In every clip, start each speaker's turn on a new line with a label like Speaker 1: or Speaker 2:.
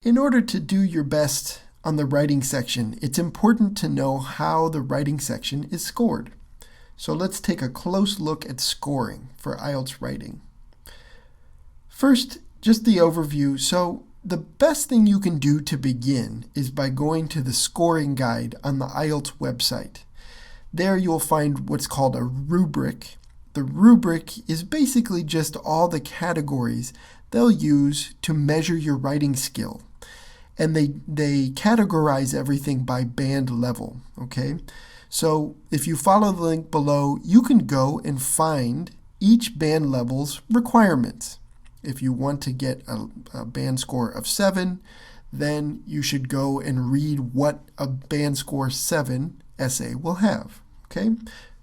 Speaker 1: In order to do your best on the writing section, it's important to know how the writing section is scored. So let's take a close look at scoring for IELTS writing. First, just the overview. So the best thing you can do to begin is by going to the scoring guide on the IELTS website. There you'll find what's called a rubric. The rubric is basically just all the categories they'll use to measure your writing skill. And they categorize everything by band level, okay? So if you follow the link below, you can go and find each band level's requirements. If you want to get a band score of 7, then you should go and read what a band score 7 essay will have, okay?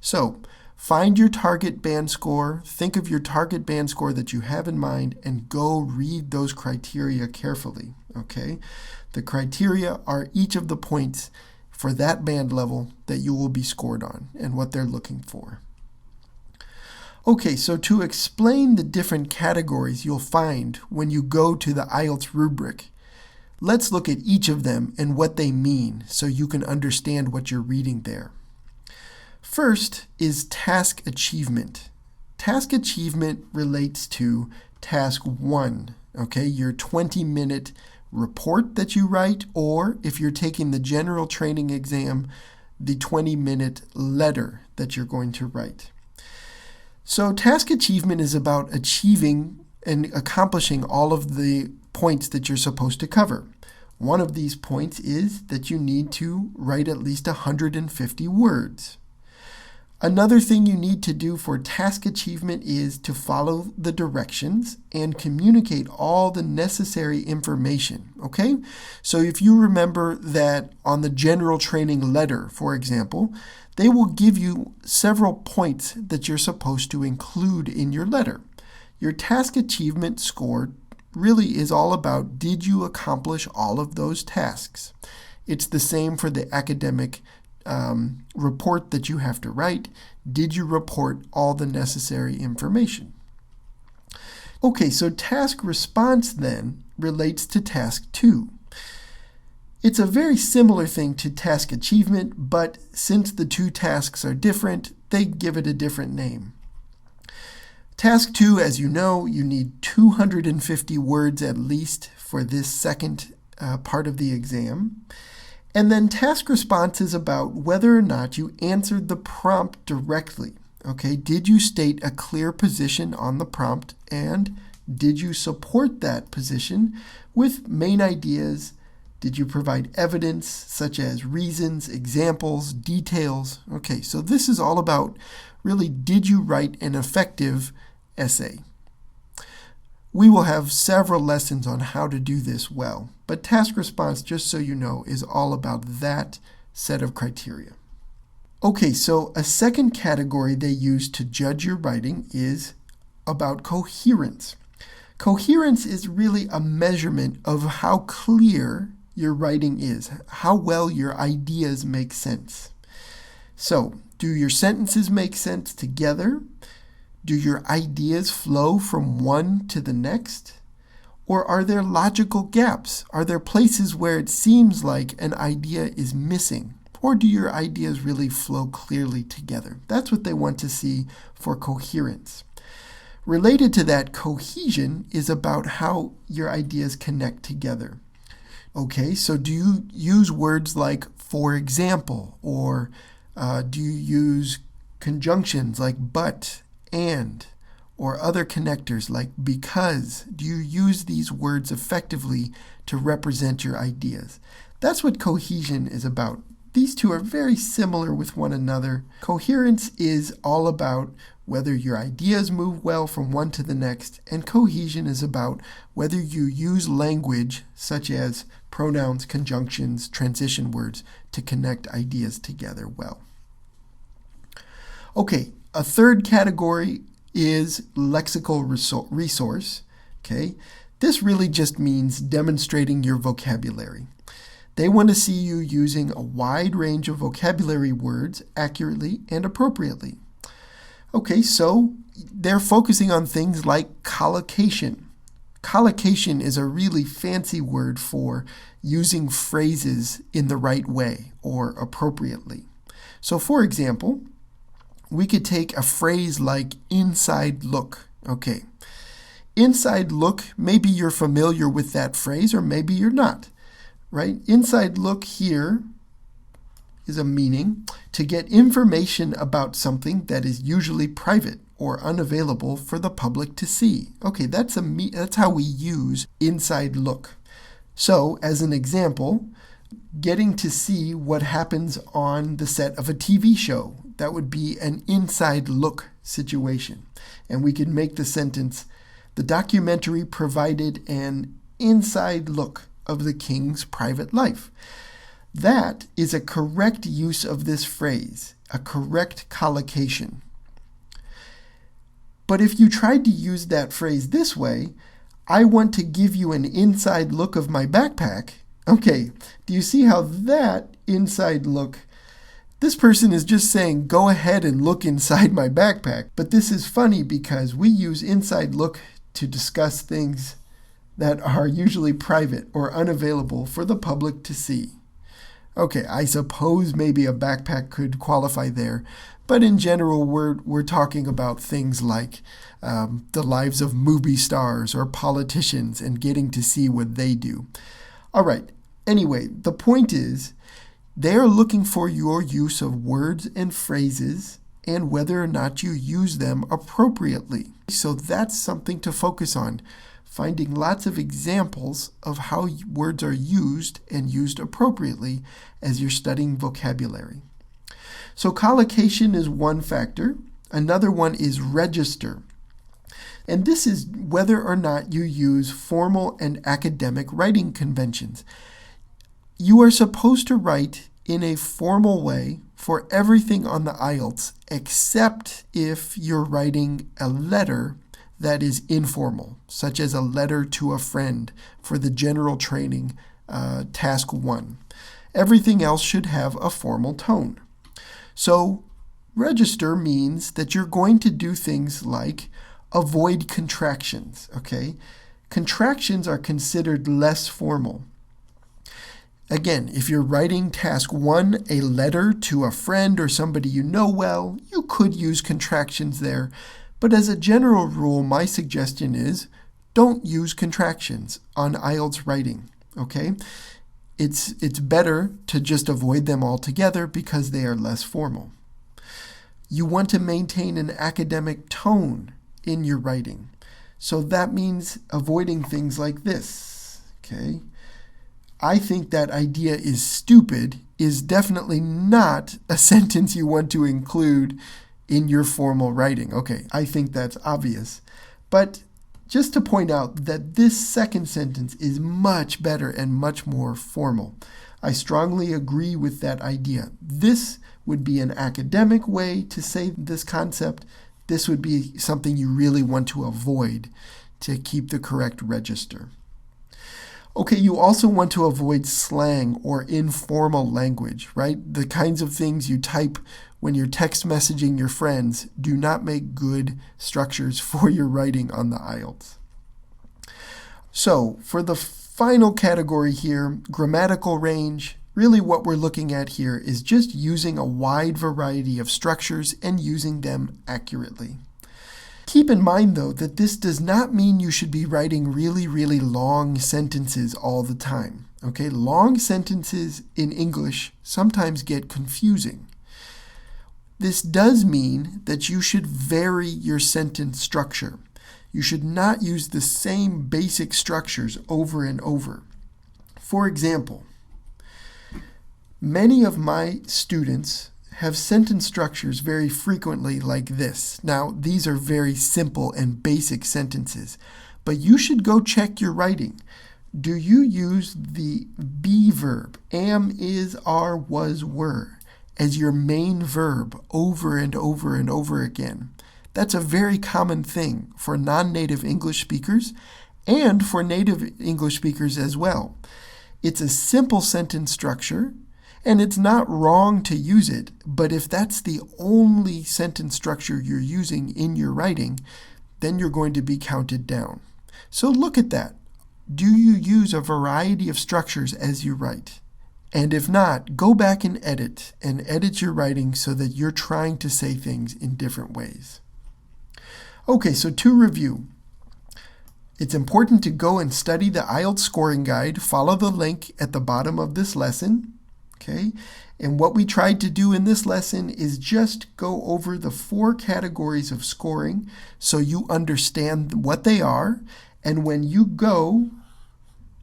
Speaker 1: So find your target band score, think of your target band score that you have in mind, and go read those criteria carefully, okay? The criteria are each of the points for that band level that you will be scored on and what they're looking for. Okay, so to explain the different categories you'll find when you go to the IELTS rubric, let's look at each of them and what they mean so you can understand what you're reading there. First is task achievement. Task achievement relates to task 1, okay, your 20-minute report that you write, or if you're taking the general training exam, the 20-minute letter that you're going to write. So task achievement is about achieving and accomplishing all of the points that you're supposed to cover. One of these points is that you need to write at least 150 words. Another thing you need to do for task achievement is to follow the directions and communicate all the necessary information, okay? So if you remember that on the general training letter, for example, they will give you several points that you're supposed to include in your letter. Your task achievement score really is all about, did you accomplish all of those tasks? It's the same for the academic report that you have to write. Did you report all the necessary information? Okay, so task response then relates to task 2. It's a very similar thing to task achievement, but since the two tasks are different, they give it a different name. Task 2, as you know, you need 250 words at least for this second part of the exam. And then task response is about whether or not you answered the prompt directly. Okay, did you state a clear position on the prompt, and did you support that position with main ideas? Did you provide evidence such as reasons, examples, details? Okay, so this is all about really, did you write an effective essay? We will have several lessons on how to do this well, but task response, just so you know, is all about that set of criteria. Okay, so a second category they use to judge your writing is about coherence. Coherence is really a measurement of how clear your writing is, how well your ideas make sense. So, do your sentences make sense together? Do your ideas flow from one to the next? Or are there logical gaps? Are there places where it seems like an idea is missing? Or do your ideas really flow clearly together? That's what they want to see for coherence. Related to that, cohesion is about how your ideas connect together. Okay, so do you use words like for example, or do you use conjunctions like but, and, or other connectors like because? Do you use these words effectively to represent your ideas? That's what cohesion is about. These two are very similar with one another. Coherence is all about whether your ideas move well from one to the next, and cohesion is about whether you use language such as pronouns, conjunctions, transition words to connect ideas together well. Okay, a third category is lexical resource. Okay, this really just means demonstrating your vocabulary. They want to see you using a wide range of vocabulary words accurately and appropriately. Okay, so they're focusing on things like collocation. Collocation is a really fancy word for using phrases in the right way or appropriately. So for example, we could take a phrase like inside look. Okay, inside look, maybe you're familiar with that phrase or maybe you're not, right? Inside look here is a meaning to get information about something that is usually private or unavailable for the public to see. Okay, that's how we use inside look. So, as an example, getting to see what happens on the set of a TV show. That would be an inside look situation. And we could make the sentence, the documentary provided an inside look of the king's private life. That is a correct use of this phrase, a correct collocation. But if you tried to use that phrase this way, I want to give you an inside look of my backpack. Okay, do you see how that inside look, this person is just saying, go ahead and look inside my backpack. But this is funny because we use inside look to discuss things that are usually private or unavailable for the public to see. Okay, I suppose maybe a backpack could qualify there, but in general, we're talking about things like the lives of movie stars or politicians and getting to see what they do. All right, anyway, the point is, they are looking for your use of words and phrases and whether or not you use them appropriately. So that's something to focus on. Finding lots of examples of how words are used and used appropriately as you're studying vocabulary. So collocation is one factor. Another one is register. And this is whether or not you use formal and academic writing conventions. You are supposed to write in a formal way for everything on the IELTS except if you're writing a letter that is informal, such as a letter to a friend for the general training, task 1. Everything else should have a formal tone. So register means that you're going to do things like avoid contractions, okay? Contractions are considered less formal. Again, if you're writing task 1, a letter to a friend or somebody you know well, you could use contractions there. But as a general rule, my suggestion is don't use contractions on IELTS writing, okay? It's better to just avoid them altogether because they are less formal. You want to maintain an academic tone in your writing. So that means avoiding things like this, okay? I think that idea is stupid is definitely not a sentence you want to include in your formal writing. Okay, I think that's obvious. But just to point out that this second sentence is much better and much more formal. I strongly agree with that idea. This would be an academic way to say this concept. This would be something you really want to avoid to keep the correct register. Okay, you also want to avoid slang or informal language, right? The kinds of things you type when you're text messaging your friends do not make good structures for your writing on the IELTS. So, for the final category here, grammatical range, really what we're looking at here is just using a wide variety of structures and using them accurately. Keep in mind, though, that this does not mean you should be writing really, really long sentences all the time. Okay, long sentences in English sometimes get confusing. This does mean that you should vary your sentence structure. You should not use the same basic structures over and over. For example, many of my students have sentence structures very frequently like this. Now, these are very simple and basic sentences, but you should go check your writing. Do you use the be verb, am, is, are, was, were, as your main verb over and over and over again? That's a very common thing for non-native English speakers and for native English speakers as well. It's a simple sentence structure, and it's not wrong to use it, but if that's the only sentence structure you're using in your writing, then you're going to be counted down. So look at that. Do you use a variety of structures as you write? And if not, go back and edit your writing so that you're trying to say things in different ways. Okay, so to review, it's important to go and study the IELTS scoring guide. Follow the link at the bottom of this lesson. Okay, and what we tried to do in this lesson is just go over the 4 categories of scoring so you understand what they are. And when you go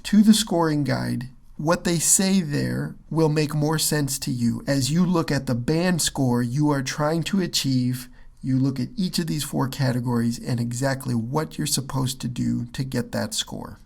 Speaker 1: to the scoring guide, what they say there will make more sense to you. As you look at the band score you are trying to achieve, you look at each of these 4 categories and exactly what you're supposed to do to get that score.